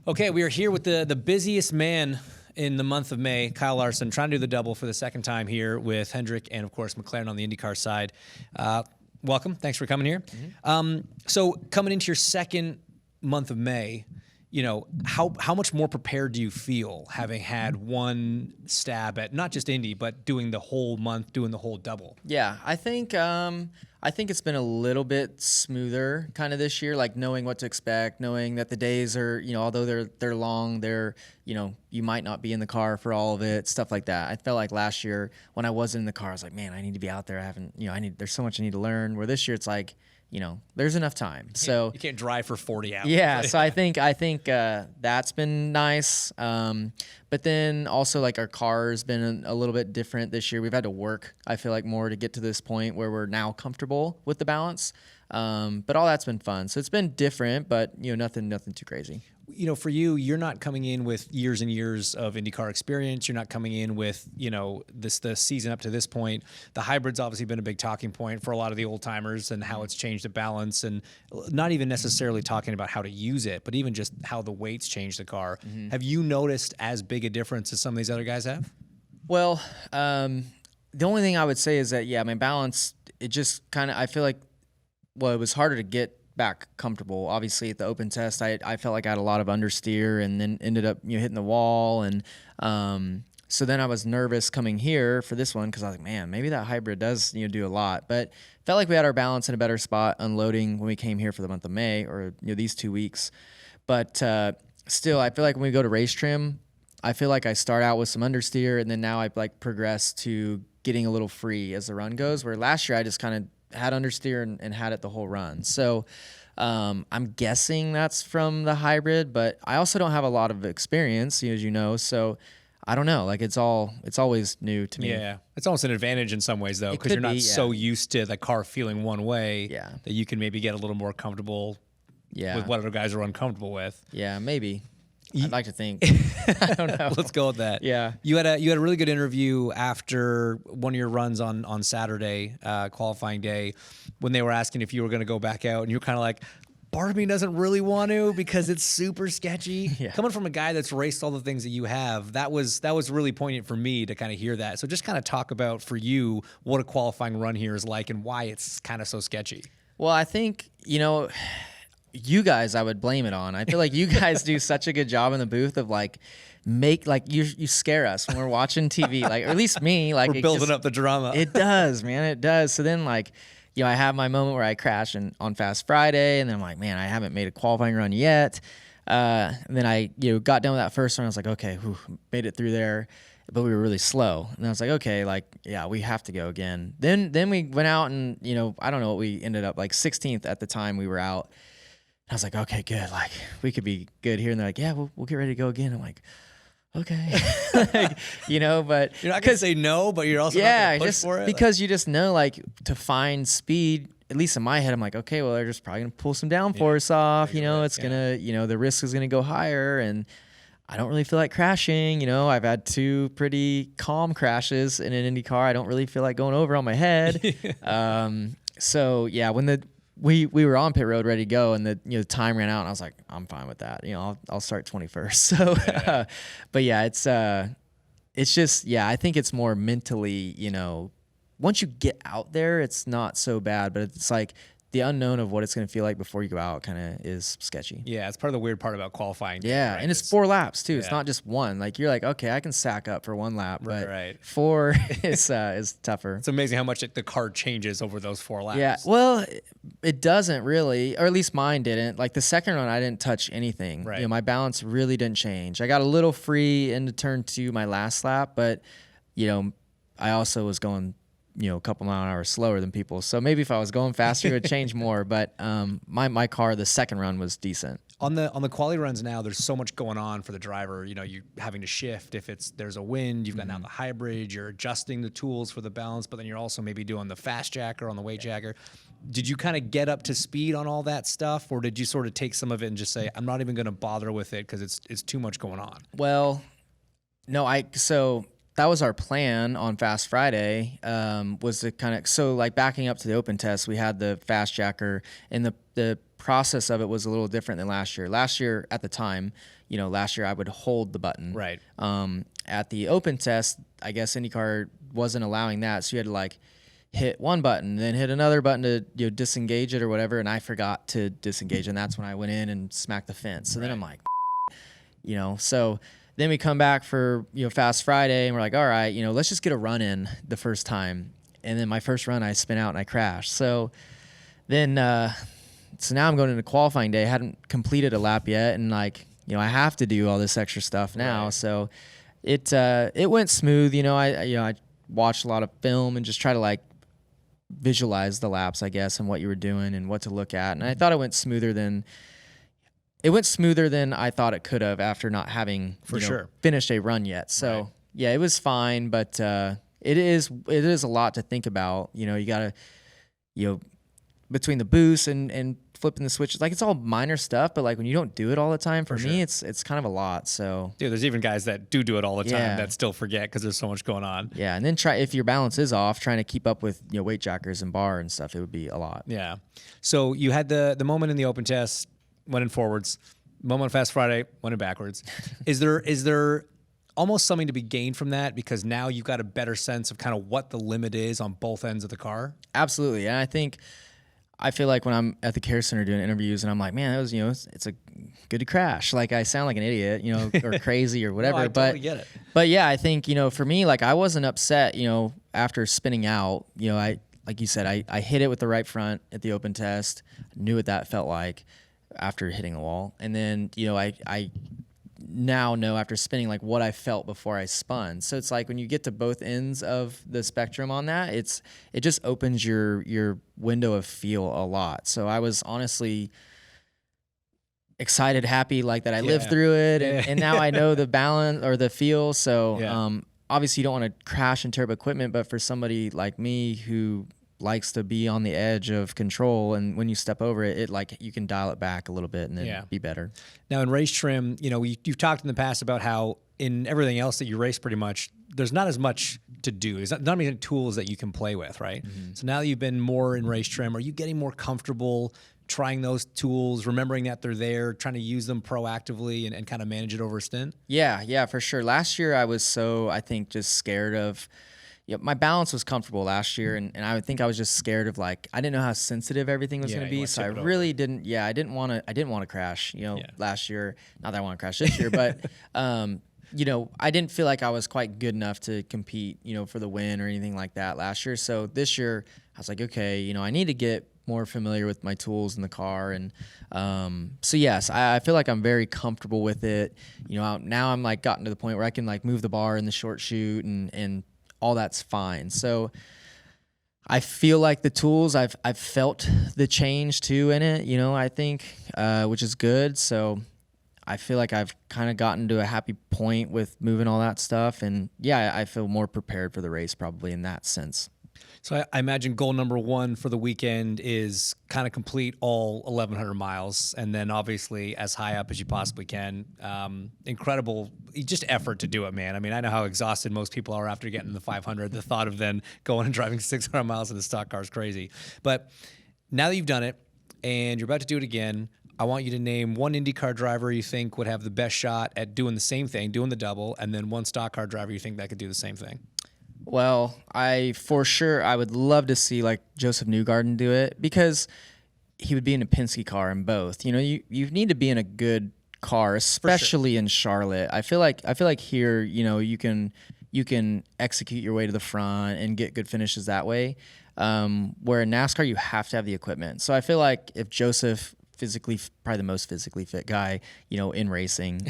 Okay, we are here with the busiest man in the month of May, Kyle Larson, trying to do the double for the second time here with Hendrick and, of course, McLaren on the IndyCar side. Welcome. Thanks for coming here. So coming into your second month of May, you know, how much more prepared do you feel having had one stab at not just Indy, but doing the whole month, doing the whole double? Yeah, I think it's been a little bit smoother kind of this year, like knowing what to expect, knowing that the days are, although they're long, you might not be in the car for all of it, stuff like that. I felt like last year when I wasn't in the car, I was like, man, I need to be out there. There's so much I need to learn. Where this year it's like, there's enough time. So you can't drive for 40 hours. Yeah, so I think that's been nice. But then also like our car's been a little bit different this year. We've had to work, I feel like, more to get to this point where we're now comfortable with the balance. But all that's been fun. So it's been different, but nothing too crazy. For you, you're not coming in with years and years of IndyCar experience. You're not coming in with, the season up to this point. The hybrid's obviously been a big talking point for a lot of the old timers and how it's changed the balance, and not even necessarily talking about how to use it, but even just how the weights change the car. Mm-hmm. Have you noticed as big a difference as some of these other guys have? Well, the only thing I would say is that, balance, it just kind of, I feel like, it was harder to get back comfortable. Obviously at the open test, I felt like I had a lot of understeer and then ended up hitting the wall, and so then I was nervous coming here for this one because I was like, man, maybe that hybrid does do a lot. But felt like we had our balance in a better spot unloading when we came here for the month of May, or these 2 weeks. But still, I feel like when we go to race trim, I feel like I start out with some understeer, and then now I progress to getting a little free as the run goes, where last year I just kind of had understeer and had it the whole run. So I'm guessing that's from the hybrid, but I also don't have a lot of experience, as you know, so I don't know. Like it's always new to me. Yeah, it's almost an advantage in some ways though, because you're not so used to the car feeling one way that you can maybe get a little more comfortable with what other guys are uncomfortable with. Yeah, maybe. I'd like to think. I don't know. Let's go with that. Yeah. You had a really good interview after one of your runs on Saturday, qualifying day, when they were asking if you were going to go back out, and you were kind of like, part of me doesn't really want to because it's super sketchy. Yeah. Coming from a guy that's raced all the things that you have, that was really poignant for me to kind of hear that. So just kind of talk about for you what a qualifying run here is like and why it's kind of so sketchy. Well, I think, you guys, I would blame it on. I feel like you guys do such a good job in the booth of you scare us when we're watching TV, or at least me. We're building up the drama. It does, man. It does. So then I have my moment where I crash on Fast Friday, and then I'm like, man, I haven't made a qualifying run yet. And then I got done with that first run. I was like, okay, made it through there, but we were really slow. And I was like, okay, we have to go again. Then we went out and I don't know what we ended up 16th at the time we were out. I was like, okay, good. We could be good here. And they're like, yeah, we'll get ready to go again. I'm like, okay. But you're not going to say no, but you're also not going to push for it. Because you just know, to find speed, at least in my head, I'm like, okay, well, they're just probably going to pull some downforce off. It's going to, the risk is going to go higher. And I don't really feel like crashing. I've had 2 pretty calm crashes in an Indy car. I don't really feel like going over on my head. So, yeah, when we were on pit road ready to go, and the time ran out, and I was like, I'm fine with that. I'll start 21st. So, but yeah, it's just, I think it's more mentally, once you get out there, it's not so bad, but it's the unknown of what it's going to feel like before you go out kind of is sketchy. Yeah, it's part of the weird part about qualifying. Yeah, right? And it's 4 laps too. Yeah. It's not just one. You're like, okay, I can sack up for 1 lap, but 4 is tougher. It's amazing how much the car changes over those 4 laps. Yeah, well, it doesn't really, or at least mine didn't. The second one, I didn't touch anything. Right. My balance really didn't change. I got a little free into turn 2 my last lap, but I also was going a couple mile an hour slower than people. So maybe if I was going faster, it would change more. But my car, the second run was decent. On the quality runs now, there's so much going on for the driver. You're having to shift if there's a wind. You've got now the hybrid. You're adjusting the tools for the balance, but then you're also maybe doing the fast jacker on the weight jacker. Did you kind of get up to speed on all that stuff, or did you sort of take some of it and just say, I'm not even going to bother with it because it's too much going on? Well, no, so that was our plan on Fast Friday, was to kind of, so like backing up to the open test, we had the fast jacker, and the process of it was a little different than last year. Last year at the time, last year I would hold the button. Right. At the open test, I guess IndyCar wasn't allowing that. So you had to like hit one button, then hit another button to disengage it or whatever. And I forgot to disengage. And that's when I went in and smacked the fence. So then I'm like, so then we come back for, Fast Friday, and we're like, all right, let's just get a run in the first time. And then my first run, I spin out and I crashed. So then, so now I'm going into qualifying day. I hadn't completed a lap yet. And like, I have to do all this extra stuff now. Right. So it went smooth. I watched a lot of film and just try to like visualize the laps, I guess, and what you were doing and what to look at. And I thought it went smoother than I thought it could have after not having finished a run yet. So right. Yeah, it was fine, but it is a lot to think about. You gotta, between the boost and flipping the switches, like it's all minor stuff, but like when you don't do it all the time, for me, it's kind of a lot. So dude, there's even guys that do it all the time that still forget because there's so much going on. Yeah, and then if your balance is off, trying to keep up with weight jackers and bar and stuff, it would be a lot. Yeah. So you had the moment in the open test, went in forwards. Moment on Fast Friday, went in backwards. Is there almost something to be gained from that, because now you've got a better sense of kind of what the limit is on both ends of the car? Absolutely, and I feel like when I'm at the care center doing interviews and I'm like, man, that was, it's a good to crash. Like I sound like an idiot, or crazy or whatever. No, I totally get it. But yeah, I think, for me, like I wasn't upset, after spinning out, like you said, I hit it with the right front at the open test. I knew what that felt like after hitting the wall. And then, I now know after spinning like what I felt before I spun. So it's like when you get to both ends of the spectrum on that, it just opens your window of feel a lot. So I was honestly excited, happy like that I lived through it, and now I know the balance or the feel. So obviously you don't want to crash and tear up equipment, but for somebody like me who likes to be on the edge of control, and when you step over it like you can dial it back a little bit and then be better. Now in race trim, you've talked in the past about how in everything else that you race, pretty much there's not as much to do. There's not many tools that you can play with, right? Mm-hmm. So now that you've been more in race trim, are you getting more comfortable trying those tools, remembering that they're there, trying to use them proactively and kind of manage it over a stint? Yeah, for sure. Last year I was I think just scared of, my balance was comfortable last year, and I would think I was just scared of like I didn't know how sensitive everything was going to be, so I really didn't. Yeah, I didn't want to crash. Last year. Not that I want to crash this year, but I didn't feel like I was quite good enough to compete, for the win or anything like that last year. So this year I was like, okay, I need to get more familiar with my tools in the car, and so yes, I feel like I'm very comfortable with it. Now I'm like gotten to the point where I can like move the bar in the short chute and all that's fine. So I feel like the tools, I've felt the change too in it, I think, which is good. So I feel like I've kind of gotten to a happy point with moving all that stuff. And yeah, I feel more prepared for the race probably in that sense. So I imagine goal number one for the weekend is kind of complete all 1,100 miles, and then obviously as high up as you possibly can. Incredible, just effort to do it, man. I mean, I know how exhausted most people are after getting the 500. The thought of then going and driving 600 miles in a stock car is crazy. But now that you've done it and you're about to do it again, I want you to name one IndyCar driver you think would have the best shot at doing the same thing, doing the double, and then one stock car driver you think that could do the same thing. Well, I would love to see like Joseph Newgarden do it, because he would be in a Penske car in both. You need to be in a good car, especially in Charlotte. I feel like here, you can execute your way to the front and get good finishes that way. Where in NASCAR you have to have the equipment. So I feel like if Joseph, probably the most physically fit guy, in racing,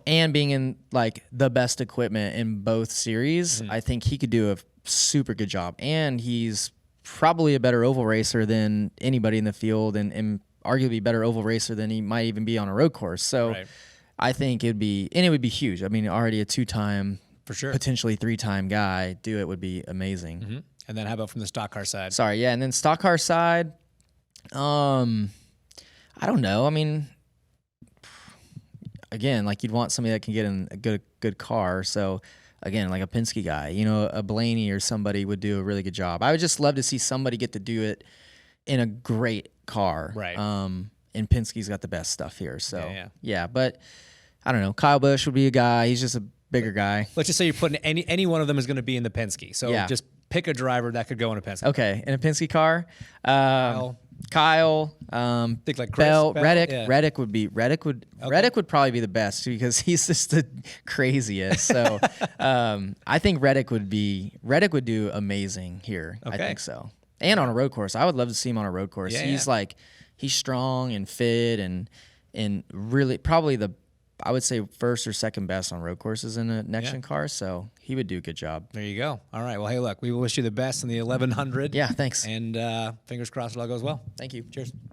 and being in like the best equipment in both series, I think he could do a super good job. And he's probably a better oval racer than anybody in the field, and arguably better oval racer than he might even be on a road course. So I think it would be huge. I mean, already a 2-time, for sure, potentially 3-time guy do it would be amazing. Mm-hmm. And then how about from the stock car side? And then stock car side, I don't know. I mean, again, like you'd want somebody that can get in a good car. So again, like a Penske guy, you know, a Blaney or somebody would do a really good job. I would just love to see somebody get to do it in a great car. Right. And Penske's got the best stuff here. So yeah. But I don't know. Kyle Busch would be a guy. He's just a bigger guy. Let's just say you're putting any one of them is going to be in the Penske. So just pick a driver that could go in a Penske. Okay, in a Penske car. Kyle, think like Chris, Bell, Reddick. yeah. Reddick would probably be the best because he's just the craziest. So I think Reddick would do amazing here. Okay. I think so. And on a road course, I would love to see him on a road course. He's strong and fit and really probably I would say first or second best on road courses in a next-gen car. So he would do a good job. There you go. All right. Well, hey, look, we wish you the best in the 1100. Yeah, thanks. And fingers crossed it all goes well. Thank you. Cheers.